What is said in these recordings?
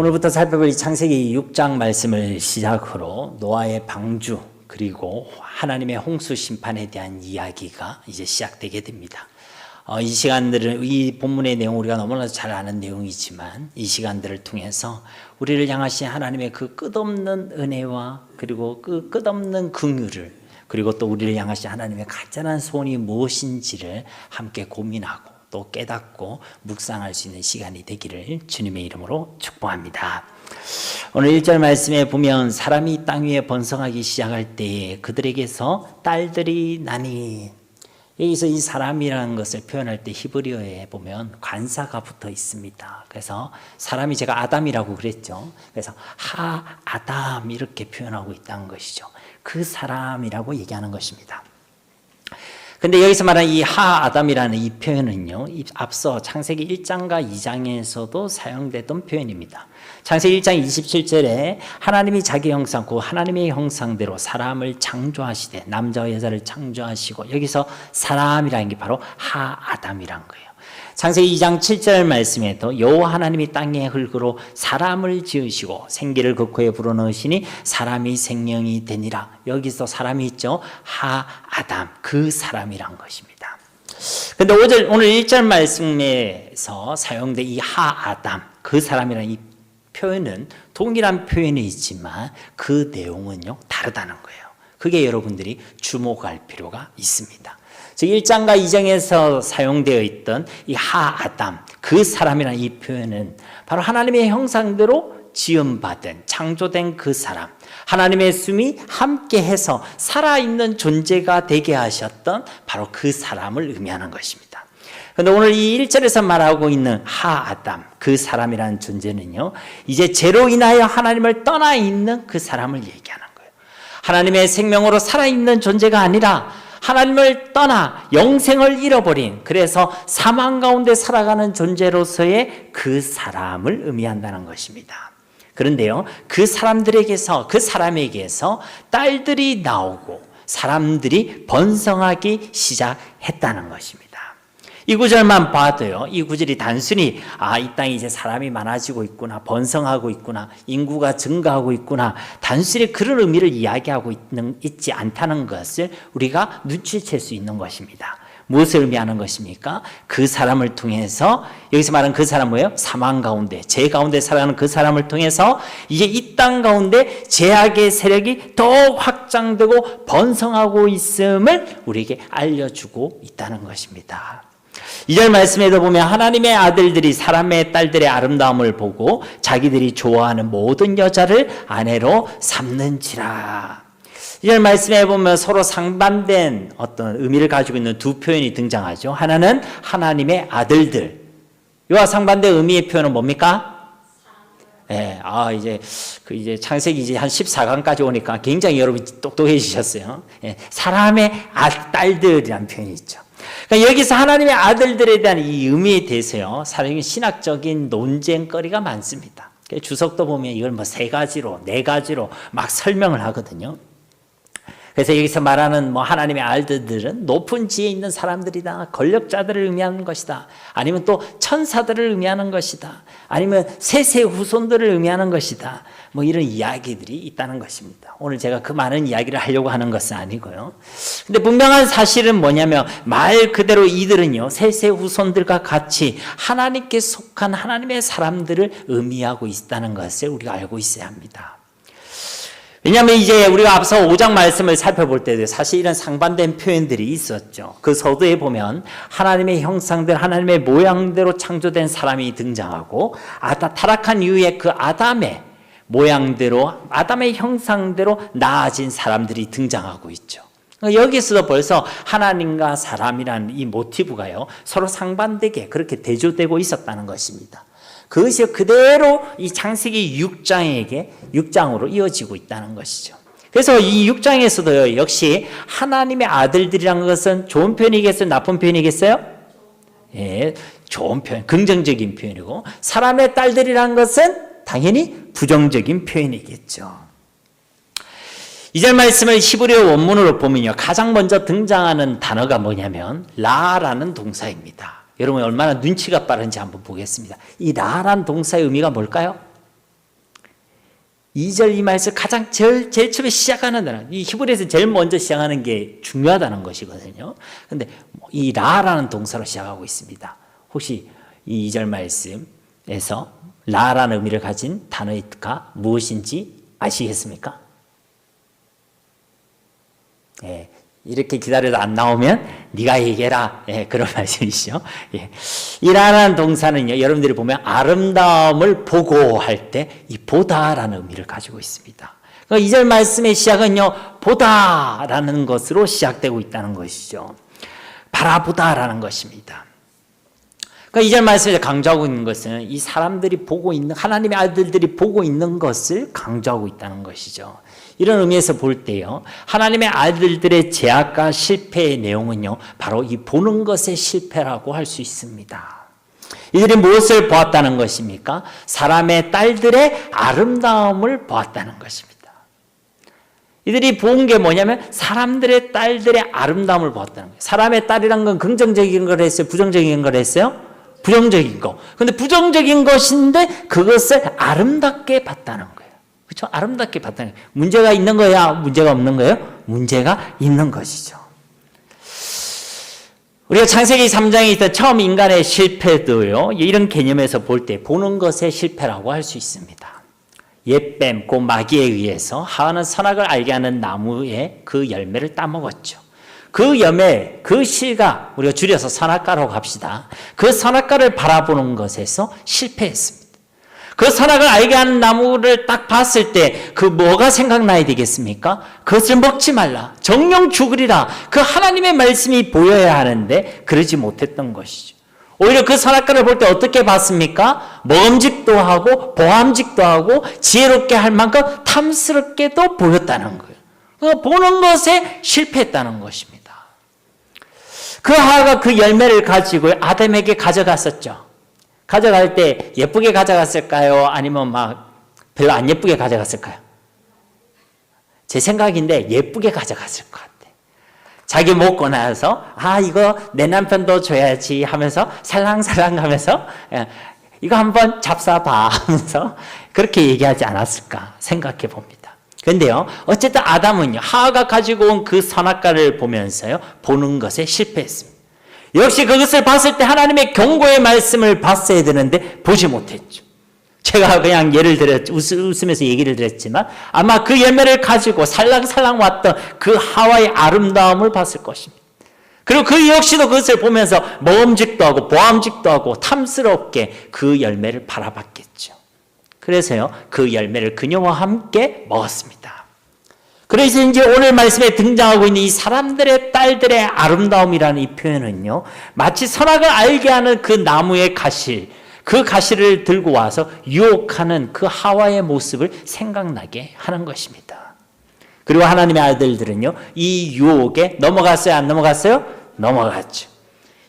오늘부터 살펴볼 이 창세기 6장 말씀을 시작으로 노아의 방주 그리고 하나님의 홍수 심판에 대한 이야기가 이제 시작되게 됩니다. 이 시간들은 이 본문의 내용 우리가 너무나 잘 아는 내용이지만 이 시간들을 통해서 우리를 향하신 하나님의 그 끝없는 은혜와 그리고 그 끝없는 긍휼을 그리고 또 우리를 향하신 하나님의 간절한 소원이 무엇인지를 함께 고민하고 또 깨닫고 묵상할 수 있는 시간이 되기를 주님의 이름으로 축복합니다. 오늘 1절 말씀에 보면 사람이 땅 위에 번성하기 시작할 때에 그들에게서 딸들이 나니, 여기서 이 사람이라는 것을 표현할 때 히브리어에 보면 관사가 붙어 있습니다. 그래서 사람이 제가 아담이라고 그랬죠. 그래서 하 아담 이렇게 표현하고 있다는 것이죠. 그 사람이라고 얘기하는 것입니다. 근데 여기서 말하는 이 하아담이라는 이 표현은요, 앞서 창세기 1장과 2장에서도 사용되던 표현입니다. 창세기 1장 27절에 하나님이 자기 형상, 그 하나님의 형상대로 사람을 창조하시되 남자와 여자를 창조하시고, 여기서 사람이라는 게 바로 하아담이란 거예요. 창세기 2장 7절 말씀에도 여호와 하나님이 땅의 흙으로 사람을 지으시고 생기를 그 코에 불어넣으시니 사람이 생명이 되니라. 여기서 사람이 있죠. 하아담, 그 사람이란 것입니다. 그런데 오늘 1절 말씀에서 사용된 이 하아담, 그 사람이라는 이 표현은 동일한 표현이 있지만 그 내용은요 다르다는 거예요. 그게 여러분들이 주목할 필요가 있습니다. 즉 1장과 2장에서 사용되어 있던 이 하아담, 그 사람이라는 이 표현은 바로 하나님의 형상대로 지음받은 창조된 그 사람, 하나님의 숨이 함께해서 살아있는 존재가 되게 하셨던 바로 그 사람을 의미하는 것입니다. 그런데 오늘 이 1절에서 말하고 있는 하아담, 그 사람이라는 존재는요, 이제 죄로 인하여 하나님을 떠나 있는 그 사람을 얘기하는 거예요. 하나님의 생명으로 살아있는 존재가 아니라 하나님을 떠나 영생을 잃어버린, 그래서 사망 가운데 살아가는 존재로서의 그 사람을 의미한다는 것입니다. 그런데요, 그 사람들에게서, 그 사람에게서 딸들이 나오고 사람들이 번성하기 시작했다는 것입니다. 이 구절만 봐도요, 이 구절이 단순히 이 땅에 이제 사람이 많아지고 있구나, 번성하고 있구나, 인구가 증가하고 있구나, 단순히 그런 의미를 이야기하고 있지 않다는 것을 우리가 눈치챌 수 있는 것입니다. 무엇을 의미하는 것입니까? 그 사람을 통해서, 여기서 말하는 그 사람은 뭐예요? 사망 가운데, 죄 가운데 살아가는 그 사람을 통해서 이제 이 땅 가운데 죄악의 세력이 더욱 확장되고 번성하고 있음을 우리에게 알려주고 있다는 것입니다. 2절 말씀에도 보면 하나님의 아들들이 사람의 딸들의 아름다움을 보고 자기들이 좋아하는 모든 여자를 아내로 삼는지라. 2절 말씀에 보면 서로 상반된 어떤 의미를 가지고 있는 두 표현이 등장하죠. 하나는 하나님의 아들들. 이와 상반된 의미의 표현은 뭡니까? 네, 이제 창세기 이제 한 14강까지 오니까 굉장히 여러분이 똑똑해지셨어요. 네, 사람의 딸들이라는 표현이 있죠. 그러니까 여기서 하나님의 아들들에 대한 이 의미에 대해서요, 사람이 신학적인 논쟁거리가 많습니다. 주석도 보면 이걸 뭐 3가지로, 4가지로 막 설명을 하거든요. 그래서 여기서 말하는 하나님의 아들들은 높은 지혜에 있는 사람들이다, 권력자들을 의미하는 것이다, 아니면 또 천사들을 의미하는 것이다, 아니면 세세 후손들을 의미하는 것이다, 이런 이야기들이 있다는 것입니다. 오늘 제가 그 많은 이야기를 하려고 하는 것은 아니고요. 근데 분명한 사실은 뭐냐면 말 그대로 이들은요, 세세 후손들과 같이 하나님께 속한 하나님의 사람들을 의미하고 있다는 것을 우리가 알고 있어야 합니다. 왜냐하면 이제 우리가 앞서 5장 말씀을 살펴볼 때도 사실 이런 상반된 표현들이 있었죠. 그 서두에 보면 하나님의 형상대로, 하나님의 모양대로 창조된 사람이 등장하고, 타락한 이후에 그 아담의 모양대로, 아담의 형상대로 나아진 사람들이 등장하고 있죠. 여기서도 벌써 하나님과 사람이라는 이 모티브가요, 서로 상반되게 그렇게 대조되고 있었다는 것입니다. 그것이 그대로 이 창세기 6장으로 이어지고 있다는 것이죠. 그래서 이 6장에서도 역시 하나님의 아들들이라는 것은 좋은 표현이겠어요? 나쁜 표현이겠어요? 예, 좋은 표현, 긍정적인 표현이고, 사람의 딸들이라는 것은 당연히 부정적인 표현이겠죠. 2절 말씀을 히브리어 원문으로 보면요, 가장 먼저 등장하는 단어가 뭐냐면 라라는 동사입니다. 여러분 얼마나 눈치가 빠른지 한번 보겠습니다. 이 라란 동사의 의미가 뭘까요? 2절 이 말씀 가장 제일 처음에 시작하는 이 히브리에서 제일 먼저 시작하는 게 중요하다는 것이거든요. 근데 이 라라는 동사로 시작하고 있습니다. 혹시 이 2절 말씀에서 라라는 의미를 가진 단어가 무엇인지 아시겠습니까? 예, 이렇게 기다려도 안 나오면 네가 얘기해라. 예, 그런 말씀이시죠. 예. 이 라라는 동사는요, 여러분들이 보면 아름다움을 보고 할 때 이 보다라는 의미를 가지고 있습니다. 그러니까 2절 말씀의 시작은요, 보다라는 것으로 시작되고 있다는 것이죠. 바라보다라는 것입니다. 그러니까 2절 말씀에서 강조하고 있는 것은 이 사람들이 보고 있는, 하나님의 아들들이 보고 있는 것을 강조하고 있다는 것이죠. 이런 의미에서 볼 때요, 하나님의 아들들의 제약과 실패의 내용은요, 바로 이 보는 것의 실패라고 할 수 있습니다. 이들이 무엇을 보았다는 것입니까? 사람의 딸들의 아름다움을 보았다는 것입니다. 이들이 본 게 뭐냐면 사람들의 딸들의 아름다움을 보았다는 거예요. 사람의 딸이란 건 긍정적인 걸 했어요? 부정적인 걸 했어요? 부정적인 거. 근데 부정적인 것인데 그것을 아름답게 봤다는 거예요. 그렇죠? 아름답게 봤다는 거예요. 문제가 있는 거야? 문제가 없는 거예요? 문제가 있는 것이죠. 우리가 창세기 3장에 있던 처음 인간의 실패도요, 이런 개념에서 볼 때 보는 것의 실패라고 할 수 있습니다. 옛뱀, 그 마귀에 의해서 하와는 선악을 알게 하는 나무의 그 열매를 따먹었죠. 그 열매, 그 씨가 우리가 줄여서 선악과라고 합시다. 그 선악과를 바라보는 것에서 실패했습니다. 그 선악을 알게 하는 나무를 딱 봤을 때 그 뭐가 생각나야 되겠습니까? 그것을 먹지 말라. 정령 죽으리라. 그 하나님의 말씀이 보여야 하는데 그러지 못했던 것이죠. 오히려 그 선악과를 볼 때 어떻게 봤습니까? 먹음직도 하고 보암직도 하고 지혜롭게 할 만큼 탐스럽게도 보였다는 거예요. 보는 것에 실패했다는 것입니다. 그 하와가 그 열매를 가지고 아담에게 가져갔었죠. 가져갈 때 예쁘게 가져갔을까요? 아니면 막 별로 안 예쁘게 가져갔을까요? 제 생각인데 예쁘게 가져갔을 것 같아요. 자기 먹고 나서 이거 내 남편도 줘야지 하면서 살랑살랑 하면서 이거 한번 잡숴봐 하면서 그렇게 얘기하지 않았을까 생각해 봅니다. 그런데요, 어쨌든 아담은요, 하와가 가지고 온 그 선악과를 보면서요, 보는 것에 실패했습니다. 역시 그것을 봤을 때 하나님의 경고의 말씀을 봤어야 되는데 보지 못했죠. 제가 그냥 예를 들어 웃으면서 얘기를 드렸지만 아마 그 열매를 가지고 살랑살랑 왔던 그 하와의 아름다움을 봤을 것입니다. 그리고 그 역시도 그것을 보면서 먹음직도 하고 보암직도 하고 탐스럽게 그 열매를 바라봤겠죠. 그래서요, 그 열매를 그녀와 함께 먹었습니다. 그래서 이제 오늘 말씀에 등장하고 있는 이 사람들의 딸들의 아름다움이라는 이 표현은요, 마치 선악을 알게 하는 그 나무의 가시, 그 가시를 들고 와서 유혹하는 그 하와의 모습을 생각나게 하는 것입니다. 그리고 하나님의 아들들은요, 이 유혹에 넘어갔어요? 안 넘어갔어요? 넘어갔죠.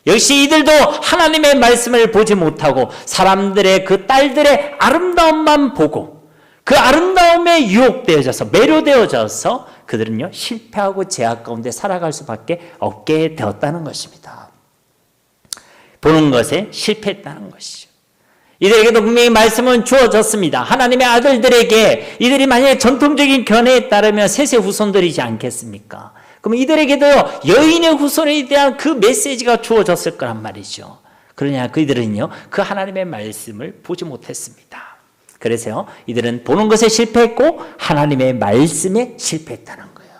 역시 이들도 하나님의 말씀을 보지 못하고 사람들의 그 딸들의 아름다움만 보고 그 아름다움에 유혹되어져서 매료되어져서 그들은요, 실패하고 제약 가운데 살아갈 수밖에 없게 되었다는 것입니다. 보는 것에 실패했다는 것이죠. 이들에게도 분명히 말씀은 주어졌습니다. 하나님의 아들들에게 이들이 만약에 전통적인 견해에 따르면 셋의 후손들이지 않겠습니까? 그럼 이들에게도 여인의 후손에 대한 그 메시지가 주어졌을 거란 말이죠. 그러냐, 그들은요, 그 하나님의 말씀을 보지 못했습니다. 그래서요, 이들은 보는 것에 실패했고 하나님의 말씀에 실패했다는 거예요.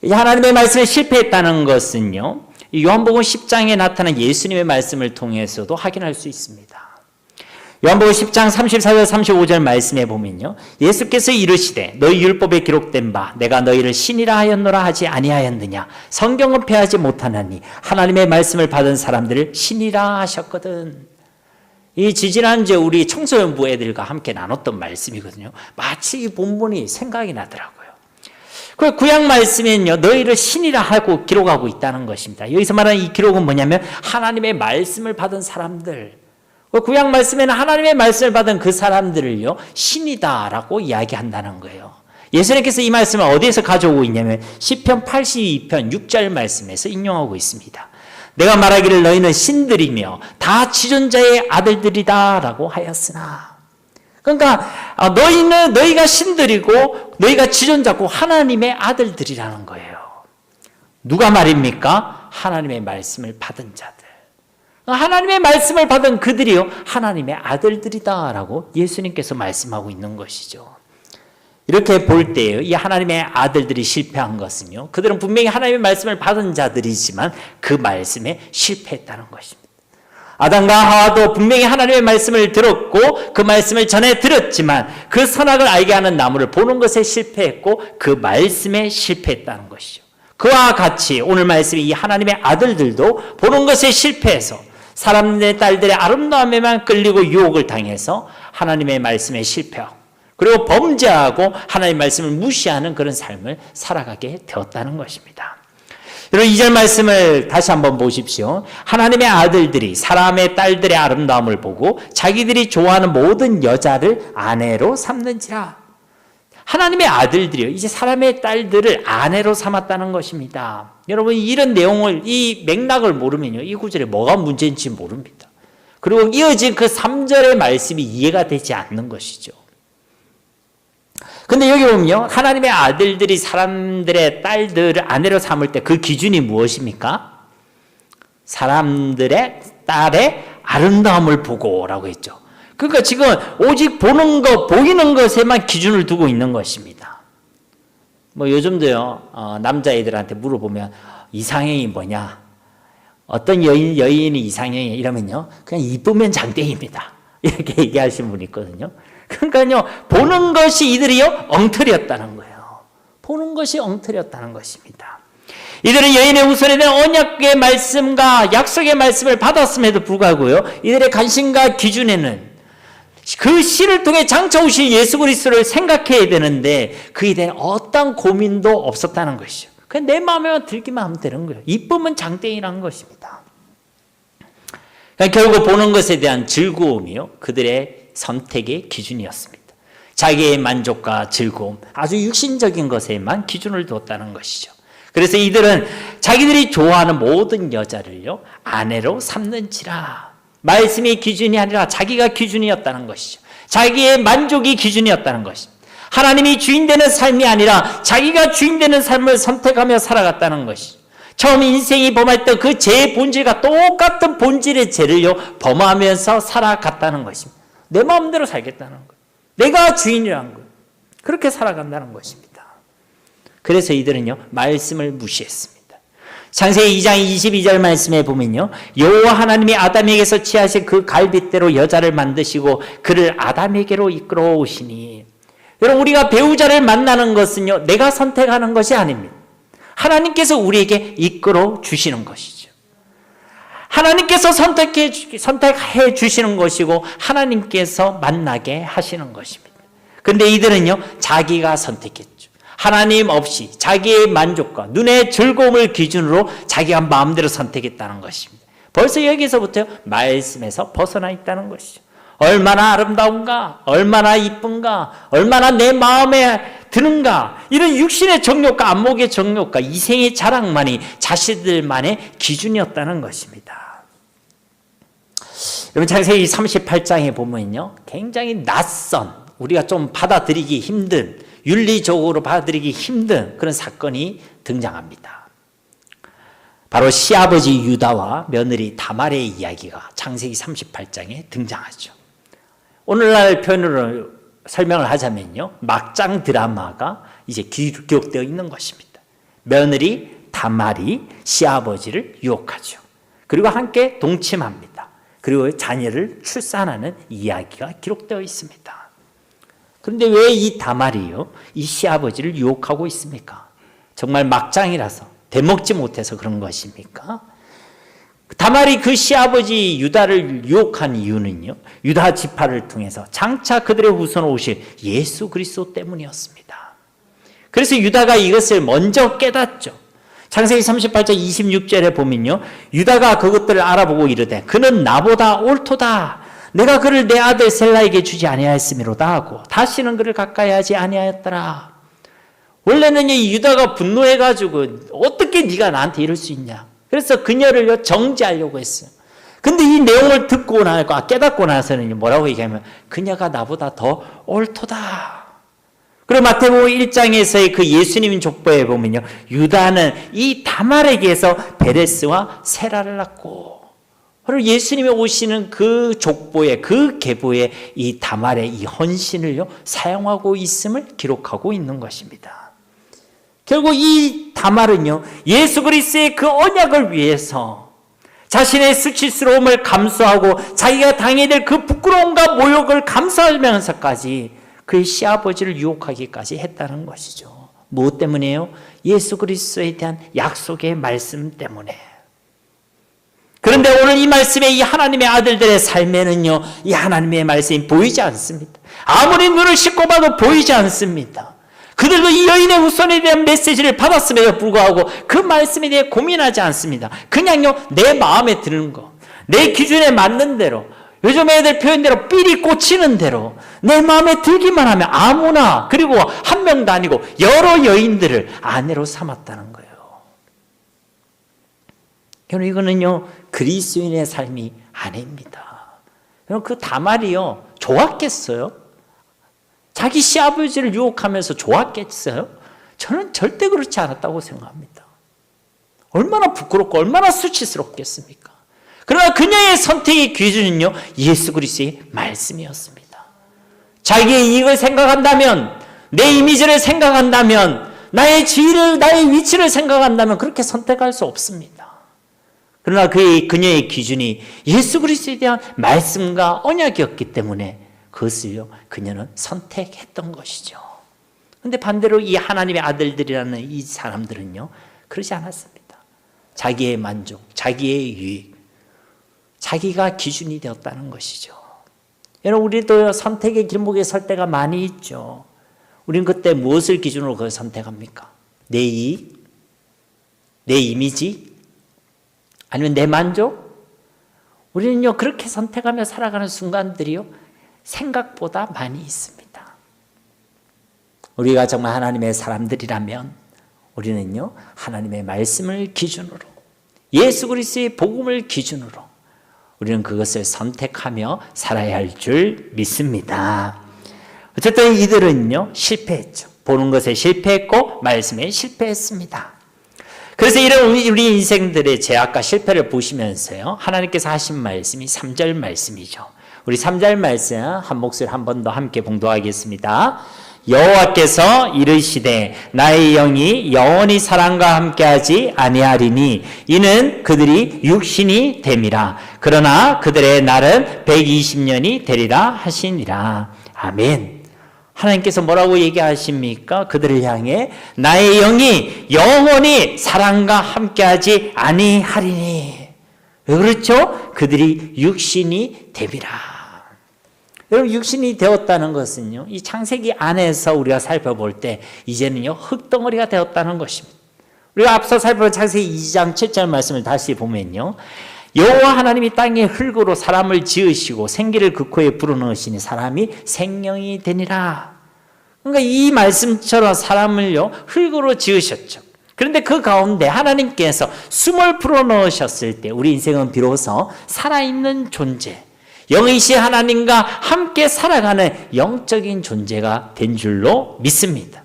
이 하나님의 말씀에 실패했다는 것은요, 요한복음 10장에 나타난 예수님의 말씀을 통해서도 확인할 수 있습니다. 요한복음 10장 34절 35절 말씀에 보면요, 예수께서 이르시되 너희 율법에 기록된 바 내가 너희를 신이라 하였노라 하지 아니하였느냐. 성경은 패하지 못하나니 하나님의 말씀을 받은 사람들을 신이라 하셨거든. 이 지지난주에 우리 청소년부 애들과 함께 나눴던 말씀이거든요. 마치 이 본문이 생각이 나더라고요. 그 구약 말씀에는요, 너희를 신이라 하고 기록하고 있다는 것입니다. 여기서 말하는 이 기록은 뭐냐면 하나님의 말씀을 받은 사람들, 구약 말씀에는 하나님의 말씀을 받은 그 사람들을요, 신이다라고 이야기한다는 거예요. 예수님께서 이 말씀을 어디에서 가져오고 있냐면 시편 82편 6절 말씀에서 인용하고 있습니다. 내가 말하기를 너희는 신들이며 다 지존자의 아들들이다 라고 하였으나, 그러니까 너희가 신들이고 너희가 지존 잡고 하나님의 아들들이라는 거예요. 누가 말입니까? 하나님의 말씀을 받은 자들. 하나님의 말씀을 받은 그들이요 하나님의 아들들이다라고 예수님께서 말씀하고 있는 것이죠. 이렇게 볼 때요, 이 하나님의 아들들이 실패한 것은요, 그들은 분명히 하나님의 말씀을 받은 자들이지만 그 말씀에 실패했다는 것입니다. 아담과 하와도 분명히 하나님의 말씀을 들었고 그 말씀을 전해 들었지만 그 선악을 알게 하는 나무를 보는 것에 실패했고 그 말씀에 실패했다는 것이죠. 그와 같이 오늘 말씀이 이 하나님의 아들들도 보는 것에 실패해서 사람들의 딸들의 아름다움에만 끌리고 유혹을 당해서 하나님의 말씀에 실패하고 그리고 범죄하고 하나님의 말씀을 무시하는 그런 삶을 살아가게 되었다는 것입니다. 여러분 2절 말씀을 다시 한번 보십시오. 하나님의 아들들이 사람의 딸들의 아름다움을 보고 자기들이 좋아하는 모든 여자를 아내로 삼는지라. 하나님의 아들들이요 이제 사람의 딸들을 아내로 삼았다는 것입니다. 여러분 이런 내용을 이 맥락을 모르면요 이 구절에 뭐가 문제인지 모릅니다. 그리고 이어진 그 3절의 말씀이 이해가 되지 않는 것이죠. 근데 여기 보면요 하나님의 아들들이 사람들의 딸들을 아내로 삼을 때 그 기준이 무엇입니까? 사람들의 딸의 아름다움을 보고라고 했죠. 그러니까 지금 오직 보는 것, 보이는 것에만 기준을 두고 있는 것입니다. 뭐 요즘도요 남자애들한테 물어보면 이상형이 뭐냐, 어떤 여인이 이상형이 이러면요 그냥 이쁘면 장땡입니다 이렇게 얘기하시는 분이 있거든요. 그러니까요 보는 것이 이들이요 엉터리였다는 거예요. 보는 것이 엉터리였다는 것입니다. 이들은 여인의 후손에 대한 언약의 말씀과 약속의 말씀을 받았음에도 불구하고요 이들의 관심과 기준에는 그 씨를 통해 장차 오실 예수 그리스도를 생각해야 되는데 그에 대한 어떤 고민도 없었다는 것이죠. 그냥 내 마음에 들기만 하면 되는 거예요. 이쁘면 장땡이라는 것입니다. 그러니까 결국 보는 것에 대한 즐거움이요 그들의 선택의 기준이었습니다. 자기의 만족과 즐거움, 아주 육신적인 것에만 기준을 두었다는 것이죠. 그래서 이들은 자기들이 좋아하는 모든 여자를요 아내로 삼는지라. 말씀이 기준이 아니라 자기가 기준이었다는 것이죠. 자기의 만족이 기준이었다는 것입니다. 하나님이 주인되는 삶이 아니라 자기가 주인되는 삶을 선택하며 살아갔다는 것이죠. 처음 인생이 범했던 그 죄의 본질과 똑같은 본질의 죄를요 범하면서 살아갔다는 것입니다. 내 마음대로 살겠다는 거예요. 내가 주인이라는 거예요. 그렇게 살아간다는 것입니다. 그래서 이들은요 말씀을 무시했습니다. 창세기 2장 22절 말씀에 보면요 여호와 하나님이 아담에게서 취하신 그 갈빗대로 여자를 만드시고 그를 아담에게로 이끌어 오시니. 여러분 우리가 배우자를 만나는 것은요 내가 선택하는 것이 아닙니다. 하나님께서 우리에게 이끌어 주시는 것이죠. 하나님께서 선택해 주시는 것이고 하나님께서 만나게 하시는 것입니다. 그런데 이들은요 자기가 선택했죠. 하나님 없이 자기의 만족과 눈의 즐거움을 기준으로 자기가 마음대로 선택했다는 것입니다. 벌써 여기서부터 말씀에서 벗어나 있다는 것이죠. 얼마나 아름다운가, 얼마나 이쁜가, 얼마나 내 마음에 드는가, 이런 육신의 정욕과 안목의 정욕과 이생의 자랑만이 자신들만의 기준이었다는 것입니다. 여러분 창세기 38장에 보면요 굉장히 낯선, 우리가 좀 받아들이기 힘든, 윤리적으로 받아들이기 힘든 그런 사건이 등장합니다. 바로 시아버지 유다와 며느리 다말의 이야기가 창세기 38장에 등장하죠. 오늘날 표현으로 설명을 하자면요 막장 드라마가 이제 기록되어 있는 것입니다. 며느리 다말이 시아버지를 유혹하죠. 그리고 함께 동침합니다. 그리고 자녀를 출산하는 이야기가 기록되어 있습니다. 그런데 왜 이 다말이요 이 시아버지를 유혹하고 있습니까? 정말 막장이라서 대먹지 못해서 그런 것입니까? 다말이 그 시아버지 유다를 유혹한 이유는요 유다 지파를 통해서 장차 그들의 후손으로 오실 예수 그리스도 때문이었습니다. 그래서 유다가 이것을 먼저 깨닫죠. 창세기 38장 26절에 보면요 유다가 그것들을 알아보고 이르되 그는 나보다 옳도다. 내가 그를 내 아들 셀라에게 주지 아니하였음이로다 하고 다시는 그를 가까이 하지 아니하였더라. 원래는 이 유다가 분노해가지고 어떻게 네가 나한테 이럴 수 있냐. 그래서 그녀를 정죄하려고 했어요. 근데 이 내용을 듣고 나서 깨닫고 나서는 뭐라고 얘기하면 그녀가 나보다 더 옳도다. 그리고 마태복음 1장에서의 그 예수님 족보에 보면요, 유다는 이 다말에게서 베레스와 세라를 낳고, 바로 예수님이 오시는 그 족보에, 그 계보에 이 다말의 이 헌신을요 사용하고 있음을 기록하고 있는 것입니다. 결국 이 다말은요 예수 그리스도의 그 언약을 위해서 자신의 수치스러움을 감수하고 자기가 당해야 될 그 부끄러움과 모욕을 감수하면서까지 그의 시아버지를 유혹하기까지 했다는 것이죠. 무엇 때문에요? 예수 그리스도에 대한 약속의 말씀 때문에. 그런데 오늘 이 말씀에 이 하나님의 아들들의 삶에는요, 이 하나님의 말씀이 보이지 않습니다. 아무리 눈을 씻고 봐도 보이지 않습니다. 그들도 이 여인의 후손에 대한 메시지를 받았음에도 불구하고 그 말씀에 대해 고민하지 않습니다. 그냥요, 내 마음에 드는 거, 내 기준에 맞는 대로, 요즘 애들 표현대로 삘이 꽂히는 대로 내 마음에 들기만 하면 아무나, 그리고 한 명도 아니고 여러 여인들을 아내로 삼았다는 거예요. 여러분, 이거는요 그리스도인의 삶이 아닙니다. 여러분, 그 다말이요 좋았겠어요? 자기 시아버지를 유혹하면서 좋았겠어요? 저는 절대 그렇지 않았다고 생각합니다. 얼마나 부끄럽고 얼마나 수치스럽겠습니까? 그러나 그녀의 선택의 기준은요 예수 그리스도의 말씀이었습니다. 자기의 이익을 생각한다면, 내 이미지를 생각한다면, 나의 지위를, 나의 위치를 생각한다면 그렇게 선택할 수 없습니다. 그러나 그녀의 기준이 예수 그리스도에 대한 말씀과 언약이었기 때문에 그것을요 그녀는 선택했던 것이죠. 그런데 반대로 이 하나님의 아들들이라는 이 사람들은요 그러지 않았습니다. 자기의 만족, 자기의 유익, 자기가 기준이 되었다는 것이죠. 여러분, 우리도 선택의 길목에 설 때가 많이 있죠. 우리는 그때 무엇을 기준으로 그걸 선택합니까? 내 이익? 내 이미지? 아니면 내 만족? 우리는요 그렇게 선택하며 살아가는 순간들이요 생각보다 많이 있습니다. 우리가 정말 하나님의 사람들이라면 우리는요 하나님의 말씀을 기준으로, 예수 그리스도의 복음을 기준으로 우리는 그것을 선택하며 살아야 할 줄 믿습니다. 어쨌든 이들은요 실패했죠. 보는 것에 실패했고 말씀에 실패했습니다. 그래서 이런 우리 인생들의 죄악과 실패를 보시면서요 하나님께서 하신 말씀이 3절 말씀이죠. 우리 3절 말씀 한 목소리 한 번 더 함께 봉독하겠습니다. 여호와께서 이르시되 나의 영이 영원히 사람과 함께하지 아니하리니 이는 그들이 육신이 됨이라. 그러나 그들의 날은 120년이 되리라 하시니라. 아멘. 하나님께서 뭐라고 얘기하십니까? 그들을 향해 나의 영이 영원히 사람과 함께하지 아니하리니. 왜 그렇죠? 그들이 육신이 됨이라. 여러분, 육신이 되었다는 것은요 이 창세기 안에서 우리가 살펴볼 때 이제는요 흙덩어리가 되었다는 것입니다. 우리가 앞서 살펴본 창세기 2장 7절 말씀을 다시 보면요 여호와 하나님이 땅에 흙으로 사람을 지으시고 생기를 그 코에 불어넣으시니 사람이 생명이 되니라. 그러니까 이 말씀처럼 사람을요 흙으로 지으셨죠. 그런데 그 가운데 하나님께서 숨을 불어넣으셨을 때 우리 인생은 비로소 살아있는 존재, 영이신 하나님과 함께 살아가는 영적인 존재가 된 줄로 믿습니다.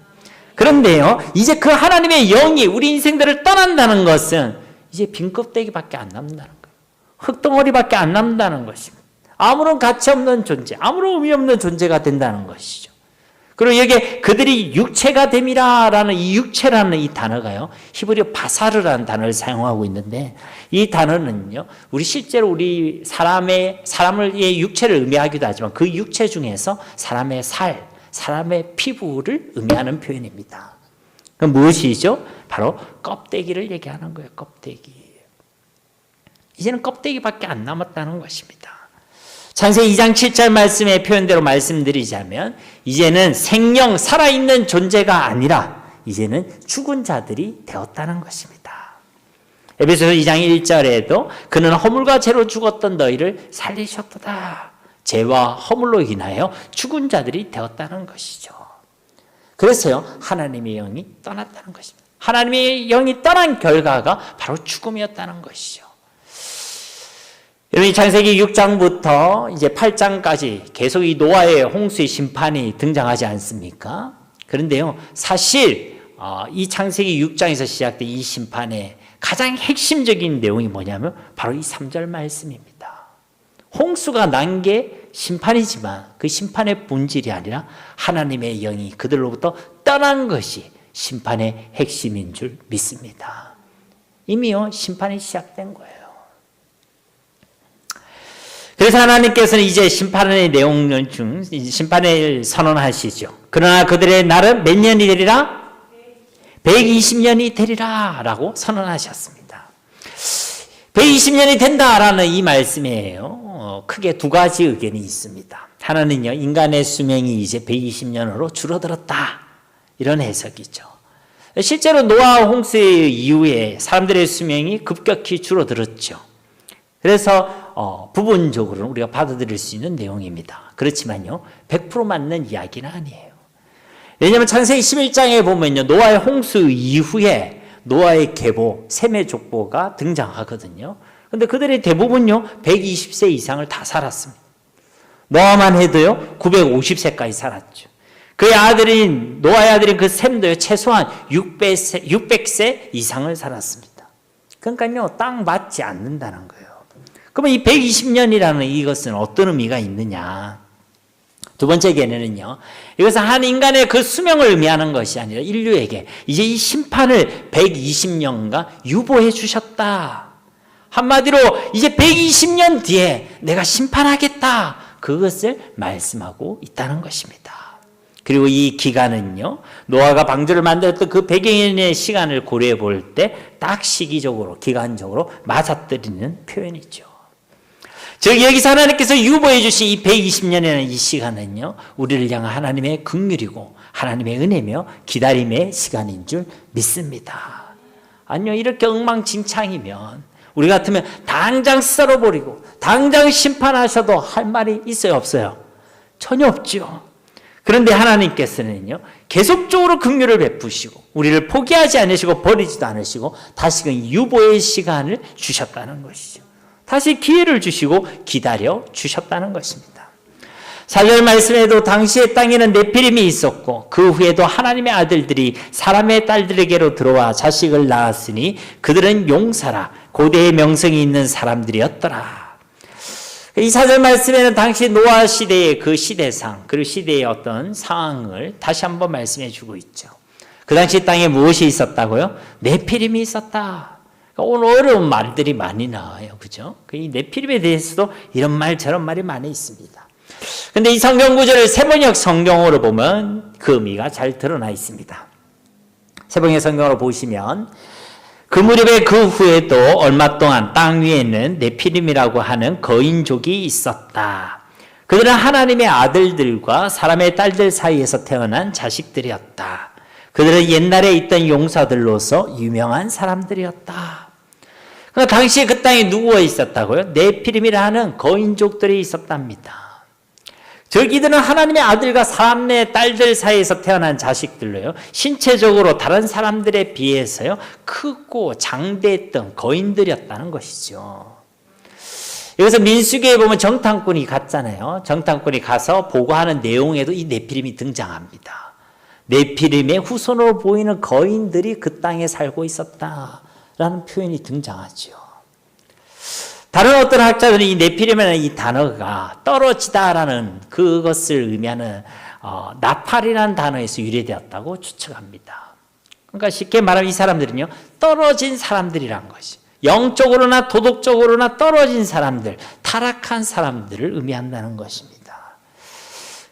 그런데요 이제 그 하나님의 영이 우리 인생들을 떠난다는 것은 이제 빈 껍데기밖에 안 남는다는 거예요. 흙덩어리밖에 안 남는다는 것입니다. 아무런 가치 없는 존재, 아무런 의미 없는 존재가 된다는 것이죠. 그리고 여기에 그들이 육체가 됨이라라는 이 육체라는 이 단어가요 히브리어 바사르라는 단어를 사용하고 있는데 이 단어는요 우리 실제로 우리 사람의 육체를 의미하기도 하지만 그 육체 중에서 사람의 살, 사람의 피부를 의미하는 표현입니다. 그럼 무엇이죠? 바로 껍데기를 얘기하는 거예요. 껍데기. 이제는 껍데기밖에 안 남았다는 것입니다. 창세기 2장 7절 말씀의 표현대로 말씀드리자면 이제는 생명, 살아있는 존재가 아니라 이제는 죽은 자들이 되었다는 것입니다. 에베소서 2장 1절에도 그는 허물과 죄로 죽었던 너희를 살리셨도다. 죄와 허물로 인하여 죽은 자들이 되었다는 것이죠. 그래서요 하나님의 영이 떠났다는 것입니다. 하나님의 영이 떠난 결과가 바로 죽음이었다는 것이죠. 그럼 이 창세기 6장부터 이제 8장까지 계속 이 노아의 홍수의 심판이 등장하지 않습니까? 그런데요, 사실 이 창세기 6장에서 시작된 이 심판의 가장 핵심적인 내용이 뭐냐면 바로 이 3절 말씀입니다. 홍수가 난 게 심판이지만 그 심판의 본질이 아니라 하나님의 영이 그들로부터 떠난 것이 심판의 핵심인 줄 믿습니다. 이미요, 심판이 시작된 거예요. 그래서 하나님께서는 이제 심판의 내용을 심판을 선언하시죠. 그러나 그들의 날은 몇 년이 되리라? 120년이 되리라 라고 선언하셨습니다. 120년이 된다라는 이 말씀이에요. 크게 두 가지 의견이 있습니다. 하나는요, 인간의 수명이 이제 120년으로 줄어들었다, 이런 해석이죠. 실제로 노아 홍수 이후에 사람들의 수명이 급격히 줄어들었죠. 그래서 부분적으로는 우리가 받아들일 수 있는 내용입니다. 그렇지만요, 100% 맞는 이야기는 아니에요. 왜냐하면 창세기 11장에 보면요, 노아의 홍수 이후에 노아의 계보, 셈의 족보가 등장하거든요. 그런데 그들의 대부분요, 120세 이상을 다 살았습니다. 노아만 해도요, 950세까지 살았죠. 그의 아들인, 노아의 아들인 그 셈도요, 최소한 600세 이상을 살았습니다. 그러니까요, 딱 맞지 않는다는 거예요. 그러면 이 120년이라는 이것은 어떤 의미가 있느냐? 두 번째 개념은요, 이것은 한 인간의 그 수명을 의미하는 것이 아니라 인류에게 이제 이 심판을 120년간 유보해 주셨다. 한마디로 이제 120년 뒤에 내가 심판하겠다, 그것을 말씀하고 있다는 것입니다. 그리고 이 기간은요, 노아가 방주를 만들었던 그 100여 년의 시간을 고려해 볼 때 딱 시기적으로, 기간적으로 맞아떨리는 표현이죠. 즉 여기서 하나님께서 유보해 주신 이 120년이라는 이 시간은요, 우리를 향한 하나님의 긍휼이고 하나님의 은혜며 기다림의 시간인 줄 믿습니다. 아니요, 이렇게 엉망진창이면 우리 같으면 당장 썰어버리고 당장 심판하셔도 할 말이 있어요, 없어요? 전혀 없죠. 그런데 하나님께서는요, 계속적으로 긍휼을 베푸시고 우리를 포기하지 않으시고 버리지도 않으시고 다시금 유보의 시간을 주셨다는 것이죠. 다시 기회를 주시고 기다려 주셨다는 것입니다. 4절 말씀에도 당시의 땅에는 네피림이 있었고 그 후에도 하나님의 아들들이 사람의 딸들에게로 들어와 자식을 낳았으니 그들은 용사라, 고대의 명성이 있는 사람들이었더라. 이 4절 말씀에는 당시 노아 시대의 그 시대상, 그리고 시대의 어떤 상황을 다시 한번 말씀해 주고 있죠. 그 당시 땅에 무엇이 있었다고요? 네피림이 있었다. 오늘 어려운 말들이 많이 나와요. 그죠? 이 네피림에 대해서도 이런 말 저런 말이 많이 있습니다. 근데 이 성경 구절을 세번역 성경으로 보면 그 의미가 잘 드러나 있습니다. 세번역 성경으로 보시면 그 무렵에 그 후에도 얼마 동안 땅 위에는 네피림이라고 하는 거인족이 있었다. 그들은 하나님의 아들들과 사람의 딸들 사이에서 태어난 자식들이었다. 그들은 옛날에 있던 용사들로서 유명한 사람들이었다. 그러니까 당시에 그 땅에 누구가 있었다고요? 네피림이라 하는 거인족들이 있었답니다. 즉 이들은 하나님의 아들과 사람의 딸들 사이에서 태어난 자식들로요, 신체적으로 다른 사람들에 비해서요 크고 장대했던 거인들이었다는 것이죠. 여기서 민수기에 보면 정탐꾼이 갔잖아요. 정탐꾼이 가서 보고하는 내용에도 이 네피림이 등장합니다. 네피림의 후손으로 보이는 거인들이 그 땅에 살고 있었다라는 표현이 등장하죠. 다른 어떤 학자들은 이 네피림이라는 이 단어가 떨어지다라는 그것을 의미하는 나팔이라는 단어에서 유래되었다고 추측합니다. 그러니까 쉽게 말하면 이 사람들은요, 떨어진 사람들이란 것이, 영적으로나 도덕적으로나 떨어진 사람들, 타락한 사람들을 의미한다는 것입니다.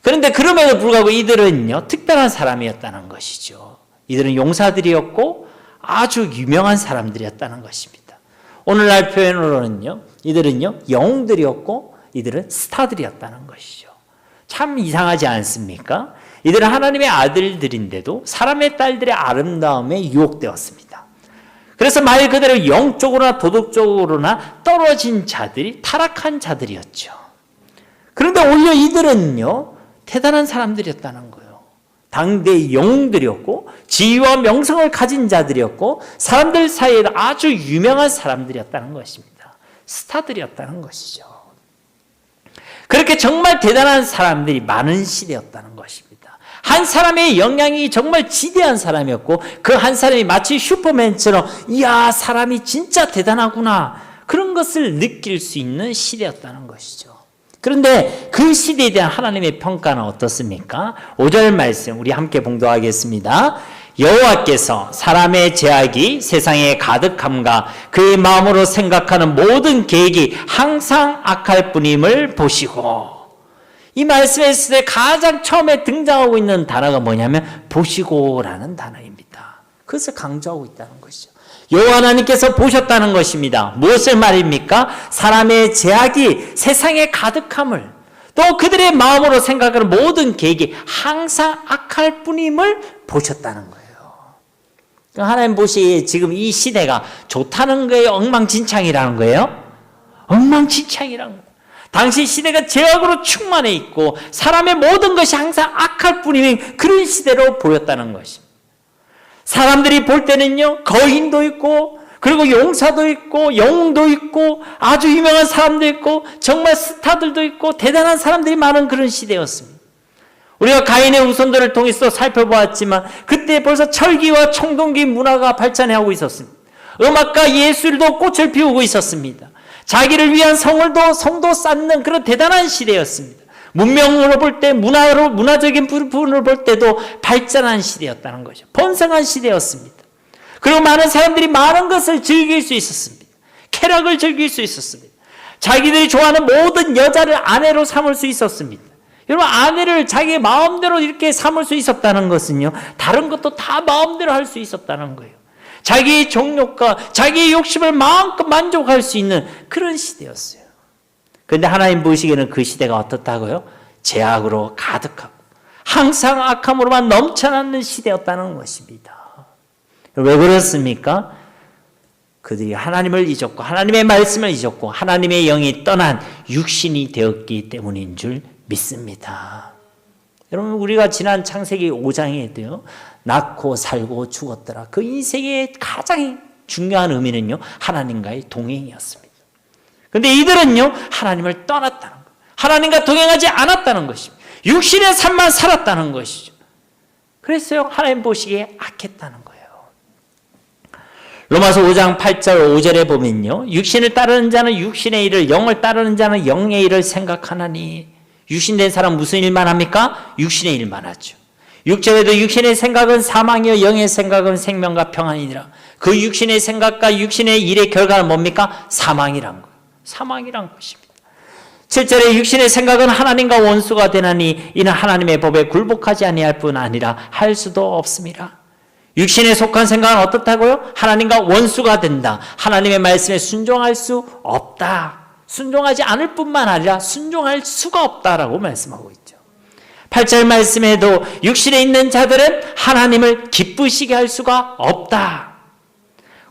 그런데 그럼에도 불구하고 이들은요, 특별한 사람이었다는 것이죠. 이들은 용사들이었고 아주 유명한 사람들이었다는 것입니다. 오늘날 표현으로는요, 이들은요, 영웅들이었고 이들은 스타들이었다는 것이죠. 참 이상하지 않습니까? 이들은 하나님의 아들들인데도 사람의 딸들의 아름다움에 유혹되었습니다. 그래서 말 그대로 영적으로나 도덕적으로나 떨어진 자들이 타락한 자들이었죠. 그런데 오히려 이들은요, 대단한 사람들이었다는 거예요. 당대의 영웅들이었고 지위와 명성을 가진 자들이었고 사람들 사이에 아주 유명한 사람들이었다는 것입니다. 스타들이었다는 것이죠. 그렇게 정말 대단한 사람들이 많은 시대였다는 것입니다. 한 사람의 영향이 정말 지대한 사람이었고 그 한 사람이 마치 슈퍼맨처럼 이야 사람이 진짜 대단하구나 그런 것을 느낄 수 있는 시대였다는 것이죠. 그런데 그 시대에 대한 하나님의 평가는 어떻습니까? 5절 말씀 우리 함께 봉독하겠습니다. 여호와께서 사람의 죄악이 세상에 가득함과 그의 마음으로 생각하는 모든 계획이 항상 악할 뿐임을 보시고, 이 말씀에 가장 처음에 등장하고 있는 단어가 뭐냐면 보시고라는 단어입니다. 그것을 강조하고 있다는 것이죠. 여호와 하나님께서 보셨다는 것입니다. 무엇을 말입니까? 사람의 죄악이 세상에 가득함을, 또 그들의 마음으로 생각하는 모든 계획이 항상 악할 뿐임을 보셨다는 거예요. 하나님 보시기에 지금 이 시대가 좋다는 거예요? 엉망진창이라는 거예요? 엉망진창이라는 거예요. 당시 시대가 죄악으로 충만해 있고 사람의 모든 것이 항상 악할 뿐인 그런 시대로 보였다는 것입니다. 사람들이 볼 때는요, 거인도 있고 그리고 용사도 있고 영웅도 있고 아주 유명한 사람도 있고 정말 스타들도 있고 대단한 사람들이 많은 그런 시대였습니다. 우리가 가인의 후손들을 통해서 살펴보았지만 그때 벌써 철기와 청동기 문화가 발전하고 있었습니다. 음악과 예술도 꽃을 피우고 있었습니다. 자기를 위한 성도 쌓는 그런 대단한 시대였습니다. 문명으로 볼 때 문화적인 부분을 볼 때도 발전한 시대였다는 거죠. 번성한 시대였습니다. 그리고 많은 사람들이 많은 것을 즐길 수 있었습니다. 쾌락을 즐길 수 있었습니다. 자기들이 좋아하는 모든 여자를 아내로 삼을 수 있었습니다. 여러분, 아내를 자기의 마음대로 이렇게 삼을 수 있었다는 것은요, 다른 것도 다 마음대로 할 수 있었다는 거예요. 자기의 정욕과 자기의 욕심을 마음껏 만족할 수 있는 그런 시대였어요. 그런데 하나님 보시기에는 그 시대가 어떻다고요? 죄악으로 가득하고 항상 악함으로만 넘쳐나는 시대였다는 것입니다. 왜 그렇습니까? 그들이 하나님을 잊었고 하나님의 말씀을 잊었고 하나님의 영이 떠난 육신이 되었기 때문인 줄 믿습니다. 여러분, 우리가 지난 창세기 5장에도요, 낳고 살고 죽었더라. 그 인생의 가장 중요한 의미는요, 하나님과의 동행이었습니다. 그런데 이들은요, 하나님을 떠났다는 거예요. 하나님과 동행하지 않았다는 것입니다. 육신의 삶만 살았다는 것이죠. 그래서요, 하나님 보시기에 악했다는 거예요. 로마서 5장 8절 5절에 보면요, 육신을 따르는 자는 육신의 일을, 영을 따르는 자는 영의 일을 생각하나니. 육신된 사람 무슨 일만 합니까? 육신의 일만 하죠. 6절에도 육신의 생각은 사망이요 영의 생각은 생명과 평안이니라. 그 육신의 생각과 육신의 일의 결과는 뭡니까? 사망이란 거예요. 사망이란 것입니다. 7절에 육신의 생각은 하나님과 원수가 되나니 이는 하나님의 법에 굴복하지 아니할 뿐 아니라 할 수도 없습니다. 육신에 속한 생각은 어떻다고요? 하나님과 원수가 된다. 하나님의 말씀에 순종할 수 없다. 순종하지 않을 뿐만 아니라 순종할 수가 없다라고 말씀하고 있죠. 8절 말씀에도 육신에 있는 자들은 하나님을 기쁘시게 할 수가 없다.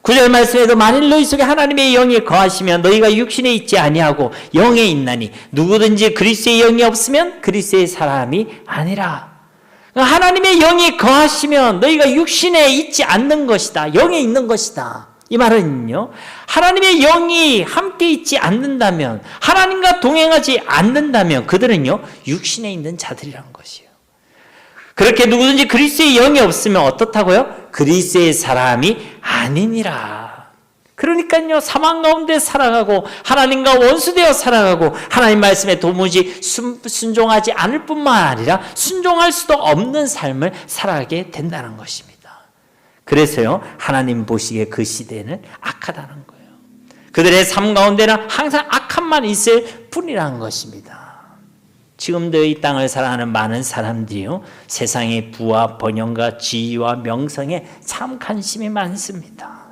9절 말씀에도 만일 너희 속에 하나님의 영이 거하시면 너희가 육신에 있지 아니하고 영에 있나니 누구든지 그리스도의 영이 없으면 그리스도의 사람이 아니라. 하나님의 영이 거하시면 너희가 육신에 있지 않는 것이다. 영에 있는 것이다. 이 말은요, 하나님의 영이 함께 있지 않는다면, 하나님과 동행하지 않는다면 그들은요, 육신에 있는 자들이라는 것이에요. 그렇게 누구든지 그리스도의 영이 없으면 어떻다고요? 그리스도의 사람이 아니니라. 그러니까요, 사망 가운데 살아가고 하나님과 원수되어 살아가고 하나님 말씀에 도무지 순종하지 않을 뿐만 아니라 순종할 수도 없는 삶을 살아가게 된다는 것입니다. 그래서요, 하나님 보시기에 그 시대는 악하다는 거예요. 그들의 삶 가운데는 항상 악함만 있을 뿐이라는 것입니다. 지금도 이 땅을 살아가는 많은 사람들이요, 세상의 부와 번영과 지위와 명성에 참 관심이 많습니다.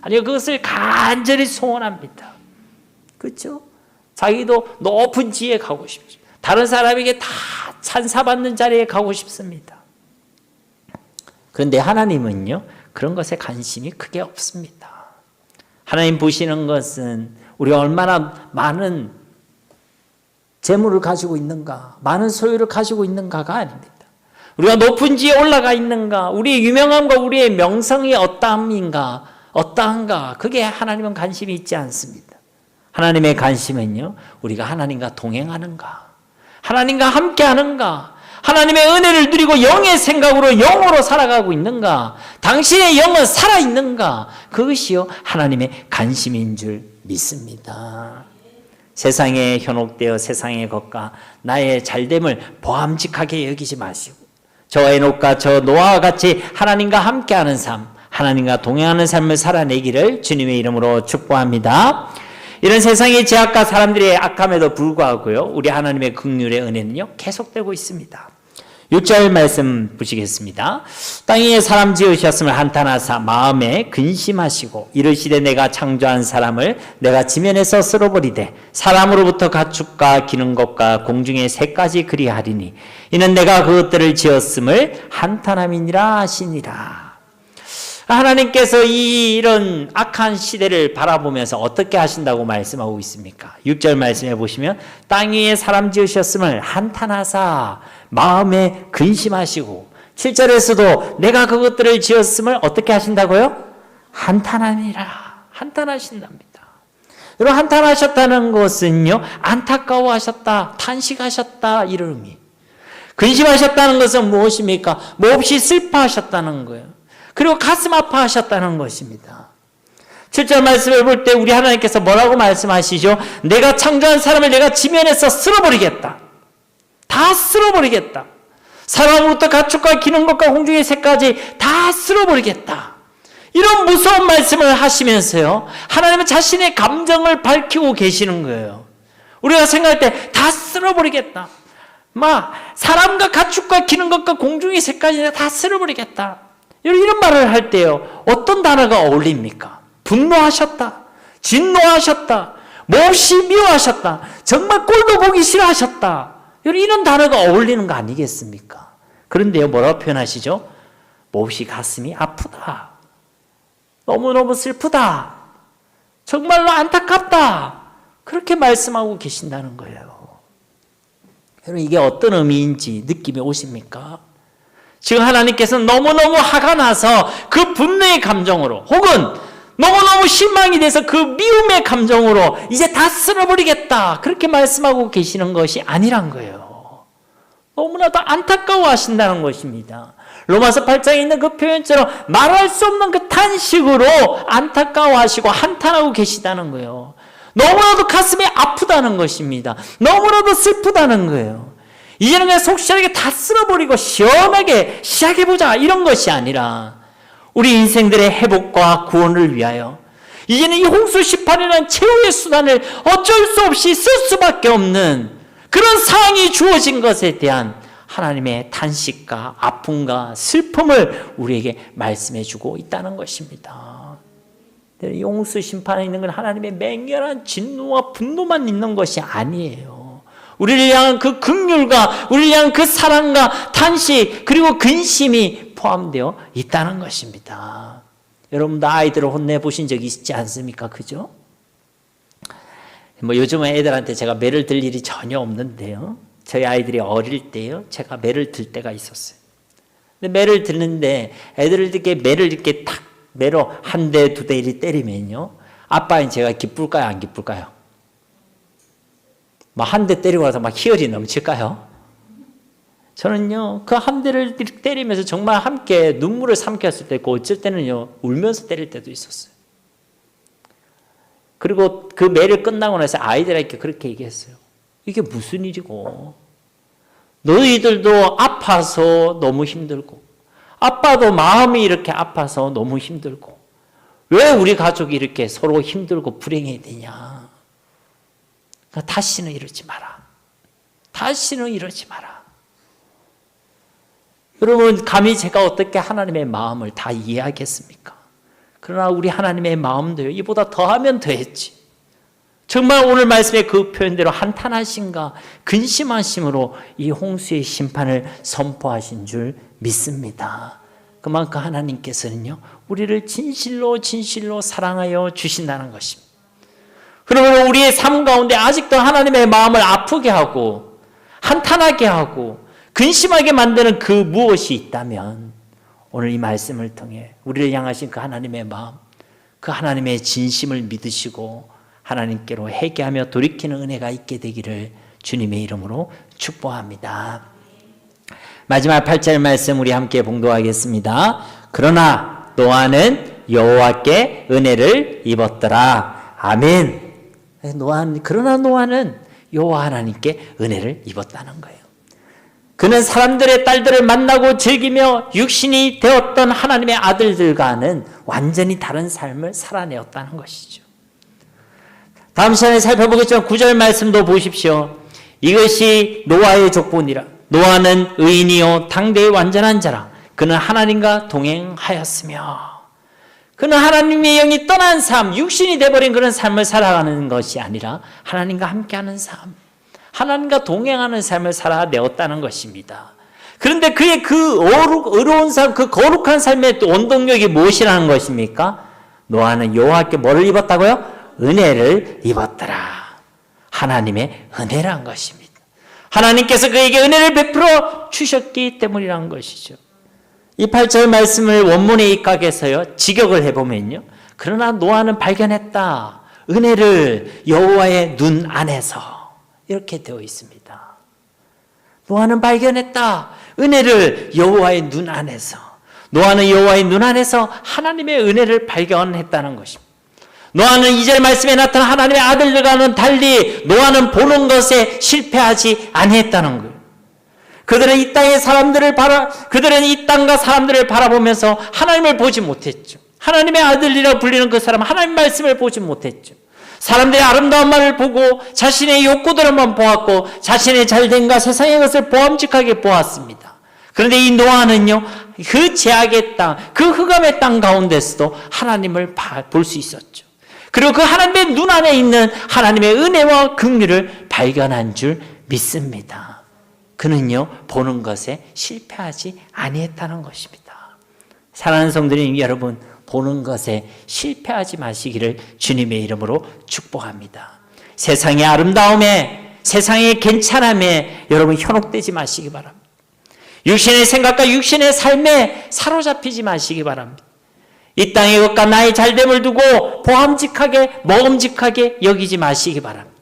아니요, 그것을 간절히 소원합니다. 그렇죠? 자기도 높은 지위에 가고 싶죠. 다른 사람에게 다 찬사받는 자리에 가고 싶습니다. 그런데 하나님은요, 그런 것에 관심이 크게 없습니다. 하나님 보시는 것은 우리가 얼마나 많은 재물을 가지고 있는가, 많은 소유를 가지고 있는가가 아닙니다. 우리가 높은 지에 올라가 있는가, 우리의 유명함과 우리의 명성이 어떠한가, 그게 하나님은 관심이 있지 않습니다. 하나님의 관심은요, 우리가 하나님과 동행하는가, 하나님과 함께하는가, 하나님의 은혜를 누리고 영의 생각으로 영으로 살아가고 있는가, 당신의 영은 살아있는가, 그것이요 하나님의 관심인 줄 믿습니다. 세상에 현혹되어 세상의 것과 나의 잘됨을 보암직하게 여기지 마시고 저 에녹과 저 노아와 같이 하나님과 함께하는 삶, 하나님과 동행하는 삶을 살아내기를 주님의 이름으로 축복합니다. 이런 세상의 제약과 사람들의 악함에도 불구하고요, 우리 하나님의 긍휼의 은혜는요 계속되고 있습니다. 6절 말씀 보시겠습니다. 땅 위에 사람 지으셨음을 한탄하사 마음에 근심하시고 이르시되 내가 창조한 사람을 내가 지면에서 쓸어버리되 사람으로부터 가축과 기는 것과 공중의 새까지 그리하리니 이는 내가 그것들을 지었음을 한탄함이니라 하시니라. 하나님께서 이런 악한 시대를 바라보면서 어떻게 하신다고 말씀하고 있습니까? 6절 말씀해 보시면 땅 위에 사람 지으셨음을 한탄하사 마음에 근심하시고, 7절에서도 내가 그것들을 지었음을 어떻게 하신다고요? 한탄하니라. 한탄하신답니다. 여러분, 한탄하셨다는 것은요, 안타까워하셨다, 탄식하셨다, 이런 의미. 근심하셨다는 것은 무엇입니까? 몹시 슬퍼하셨다는 거예요. 그리고 가슴 아파하셨다는 것입니다. 7절 말씀을 볼 때 우리 하나님께서 뭐라고 말씀하시죠? 내가 창조한 사람을 내가 지면에서 쓸어버리겠다. 다 쓸어버리겠다. 사람으로부터 가축과 기는 것과 공중의 새까지 다 쓸어버리겠다. 이런 무서운 말씀을 하시면서요, 하나님은 자신의 감정을 밝히고 계시는 거예요. 우리가 생각할 때 다 쓸어버리겠다. 사람과 가축과 기는 것과 공중의 새까지 다 쓸어버리겠다. 이런 말을 할 때요, 어떤 단어가 어울립니까? 분노하셨다, 진노하셨다, 몹시 미워하셨다, 정말 꼴도 보기 싫어하셨다, 이런 단어가 어울리는 거 아니겠습니까? 그런데요, 뭐라고 표현하시죠? 몹시 가슴이 아프다, 너무너무 슬프다, 정말로 안타깝다, 그렇게 말씀하고 계신다는 거예요. 여러분, 이게 어떤 의미인지 느낌이 오십니까? 지금 하나님께서는 너무너무 화가 나서 그 분노의 감정으로, 혹은 너무너무 실망이 돼서 그 미움의 감정으로 이제 다 쓸어버리겠다, 그렇게 말씀하고 계시는 것이 아니란 거예요. 너무나도 안타까워 하신다는 것입니다. 로마서 8장에 있는 그 표현처럼 말할 수 없는 그 탄식으로 안타까워 하시고 한탄하고 계시다는 거예요. 너무나도 가슴이 아프다는 것입니다. 너무나도 슬프다는 거예요. 이제는 그냥 속 시원하게 다 쓸어버리고 시원하게 시작해보자, 이런 것이 아니라 우리 인생들의 회복과 구원을 위하여 이제는 이 홍수 심판이라는 최후의 수단을 어쩔 수 없이 쓸 수밖에 없는 그런 상황이 주어진 것에 대한 하나님의 탄식과 아픔과 슬픔을 우리에게 말씀해주고 있다는 것입니다. 이 홍수 심판에 있는 건 하나님의 맹렬한 진노와 분노만 있는 것이 아니에요. 우리를 향한 그 긍휼과 우리를 향한 그 사랑과 탄식, 그리고 근심이 포함되어 있다는 것입니다. 여러분도 아이들을 혼내보신 적이 있지 않습니까? 그죠? 요즘은 애들한테 제가 매를 들 일이 전혀 없는데요, 저희 아이들이 어릴 때요, 제가 매를 들 때가 있었어요. 근데 매를 드는데 애들을 이렇게 매를 이렇게 탁 매로 한 대, 두 대 이렇게 때리면요, 아빠인 제가 기쁠까요, 안 기쁠까요? 한 대 때리고 나서 희열이 넘칠까요? 저는요, 그 한 대를 때리면서 정말 함께 눈물을 삼켰을 때 있고, 어쩔 때는요, 울면서 때릴 때도 있었어요. 그리고 그 매를 끝나고 나서 아이들에게 그렇게 얘기했어요. 이게 무슨 일이고, 너희들도 아파서 너무 힘들고, 아빠도 마음이 이렇게 아파서 너무 힘들고, 왜 우리 가족이 이렇게 서로 힘들고 불행해야 되냐. 다시는 이러지 마라. 다시는 이러지 마라. 여러분, 감히 제가 어떻게 하나님의 마음을 다 이해하겠습니까? 그러나 우리 하나님의 마음도요, 이보다 더하면 더했지. 정말 오늘 말씀의 그 표현대로 한탄하심과 근심하심으로 이 홍수의 심판을 선포하신 줄 믿습니다. 그만큼 하나님께서는요, 우리를 진실로 사랑하여 주신다는 것입니다. 그러므로 우리의 삶 가운데 아직도 하나님의 마음을 아프게 하고 한탄하게 하고 근심하게 만드는 그 무엇이 있다면, 오늘 이 말씀을 통해 우리를 향하신 그 하나님의 마음, 그 하나님의 진심을 믿으시고 하나님께로 회개하며 돌이키는 은혜가 있게 되기를 주님의 이름으로 축복합니다. 마지막 8절 말씀 우리 함께 봉독하겠습니다. 그러나 노아는 여호와께 은혜를 입었더라. 아멘. 그러나 노아는 여호와 하나님께 은혜를 입었다는 거예요. 그는 사람들의 딸들을 만나고 즐기며 육신이 되었던 하나님의 아들들과는 완전히 다른 삶을 살아내었다는 것이죠. 다음 시간에 살펴보겠지만 9절 말씀도 보십시오. 이것이 노아의 족본이라. 노아는 의인이요 당대의 완전한 자라. 그는 하나님과 동행하였으며. 그는 하나님의 영이 떠난 삶, 육신이 되어버린 그런 삶을 살아가는 것이 아니라 하나님과 함께하는 삶, 하나님과 동행하는 삶을 살아내었다는 것입니다. 그런데 그의 그 의로운 삶, 그 거룩한 삶의 원동력이 무엇이라는 것입니까? 노아는 여호와께 뭐를 입었다고요? 은혜를 입었더라. 하나님의 은혜란 것입니다. 하나님께서 그에게 은혜를 베풀어 주셨기 때문이란 것이죠. 이 8절 말씀을 원문에 입각해서요, 직역을 해보면요. 그러나 노아는 발견했다. 은혜를 여호와의 눈 안에서. 이렇게 되어 있습니다. 노아는 발견했다. 은혜를 여호와의 눈 안에서. 노아는 여호와의 눈 안에서 하나님의 은혜를 발견했다는 것입니다. 노아는 2절 말씀에 나타난 하나님의 아들들과는 달리 노아는 보는 것에 실패하지 아니했다는 거예요. 그들은 이 땅과 사람들을 바라보면서 하나님을 보지 못했죠. 하나님의 아들이라고 불리는 그 사람은 하나님 말씀을 보지 못했죠. 사람들의 아름다운 말을 보고 자신의 욕구들만 보았고 자신의 잘됨과 세상의 것을 보암직하게 보았습니다. 그런데 이 노아는요, 그 제약의 땅, 그 흑암의 땅 가운데서도 하나님을 볼 수 있었죠. 그리고 그 하나님의 눈 안에 있는 하나님의 은혜와 긍휼을 발견한 줄 믿습니다. 그는요, 보는 것에 실패하지 아니했다는 것입니다. 사랑하는 성도님 여러분, 보는 것에 실패하지 마시기를 주님의 이름으로 축복합니다. 세상의 아름다움에, 세상의 괜찮음에 여러분 현혹되지 마시기 바랍니다. 육신의 생각과 육신의 삶에 사로잡히지 마시기 바랍니다. 이 땅의 것과 나의 잘됨을 두고 보암직하게, 먹음직하게 여기지 마시기 바랍니다.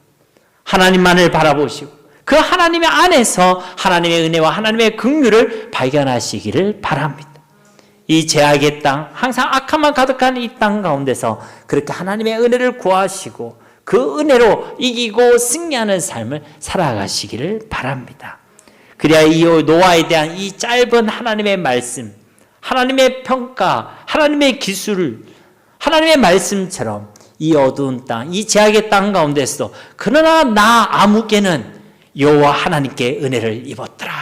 하나님만을 바라보시고 그 하나님의 안에서 하나님의 은혜와 하나님의 긍휼을 발견하시기를 바랍니다. 이 제약의 땅, 항상 악함만 가득한 이 땅 가운데서 그렇게 하나님의 은혜를 구하시고 그 은혜로 이기고 승리하는 삶을 살아가시기를 바랍니다. 그래야 이 노아에 대한 이 짧은 하나님의 말씀, 하나님의 평가, 하나님의 기술, 하나님의 말씀처럼 이 어두운 땅, 이 제약의 땅 가운데서도 그러나 나 아무개는 여호와 하나님께 은혜를 입었더라.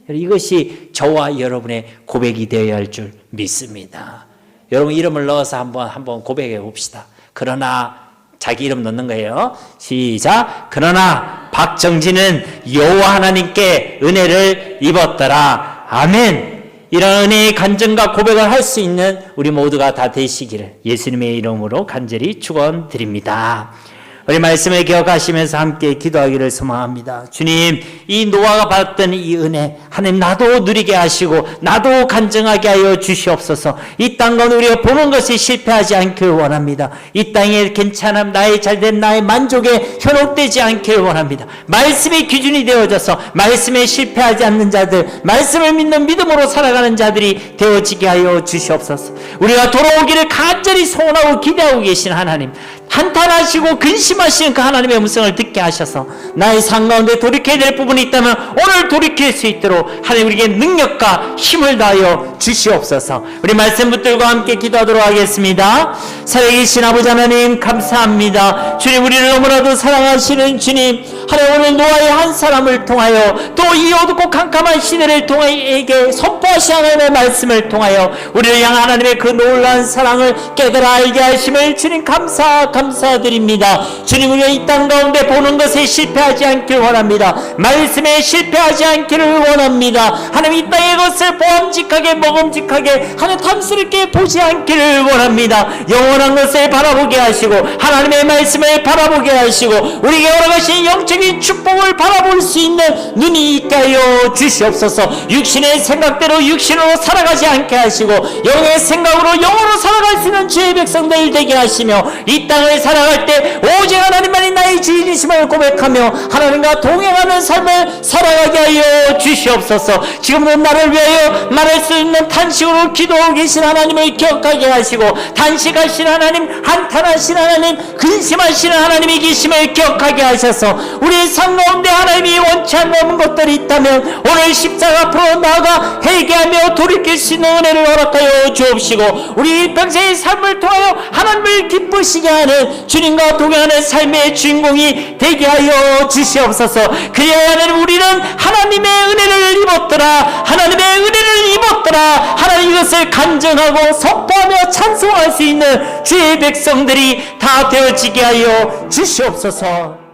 이것이 저와 여러분의 고백이 되어야 할 줄 믿습니다. 여러분 이름을 넣어서 한번 고백해 봅시다. 그러나 자기 이름 넣는 거예요. 시작. 그러나 박정진은 여호와 하나님께 은혜를 입었더라. 아멘. 이런 은혜의 간증과 고백을 할 수 있는 우리 모두가 다 되시기를 예수님의 이름으로 간절히 축원드립니다. 우리 말씀을 기억하시면서 함께 기도하기를 소망합니다. 주님, 이 노아가 받았던 이 은혜 하나님 나도 누리게 하시고 나도 간증하게 하여 주시옵소서. 이 땅 가운데 우리가 보는 것이 실패하지 않기를 원합니다. 이 땅의 괜찮음, 나의 잘된 나의 만족에 현혹되지 않기를 원합니다. 말씀의 기준이 되어져서 말씀에 실패하지 않는 자들, 말씀을 믿는 믿음으로 살아가는 자들이 되어지게 하여 주시옵소서. 우리가 돌아오기를 간절히 소원하고 기대하고 계신 하나님, 한탄하시고 근심하시는 그 하나님의 음성을 듣게 하셔서 나의 삶 가운데 돌이켜야 될 부분이 있다면 오늘 돌이킬 수 있도록 하나님 우리에게 능력과 힘을 다하여 주시옵소서. 우리 말씀 붙들고 함께 기도하도록 하겠습니다. 살아계신 아버지 하나님 감사합니다. 주님, 우리를 너무나도 사랑하시는 주님, 하나님 오늘 노아의 한 사람을 통하여 또 이 어둡고 캄캄한 시대를 통하여 선포하신 하나님의 말씀을 통하여 우리를 향한 하나님의 그 놀라운 사랑을 깨달아 알게 하심을 주님 감사드립니다. 주님, 우리가 이 땅 가운데 보는 것에 실패하지 않기를 원합니다. 말씀에 실패하지 않기를 원합니다. 하나님 이 땅의 것을 보암직하게 먹음직하게 하나님 탐스럽게 보지 않기를 원합니다. 영원한 것을 바라보게 하시고 하나님의 말씀을 바라보게 하시고 우리에게 허락하신 영적 영적인 축복을 바라볼 수 있는 눈이 있게 하여 주시옵소서. 육신의 생각대로 육신으로 살아가지 않게 하시고 영의 생각으로 영으로 살아갈 수 있는 주의 백성들 되게 하시며, 이 땅을 살아갈 때 오직 하나님만이 나의 주인이심을 고백하며 하나님과 동행하는 삶을 살아가게 하여 주시옵소서. 지금도 나를 위하여 말할 수 있는 탄식으로 기도하고 계신 하나님을 기억하게 하시고, 탄식하신 하나님, 한탄하신 하나님, 근심하신 하나님이 계심을 기억하게 하셔서 우리 삶 가운데 하나님이 원치 않는 것들이 있다면 오늘 십자가 앞으로 나아가 회개하며 돌이킬 수 있는 은혜를 허락하여 주옵시고, 우리 평생의 삶을 통하여 하나님을 기쁘시게 하는 주님과 동행하는 삶의 주인공이 되게 하여 주시옵소서. 그래야 하나님, 우리는 하나님의 은혜를 입었더라, 하나님의 은혜를 입었더라, 하나님 이것을 간증하고 선포하며 찬송할 수 있는 주의 백성들이 다 되어지게 하여 주시옵소서.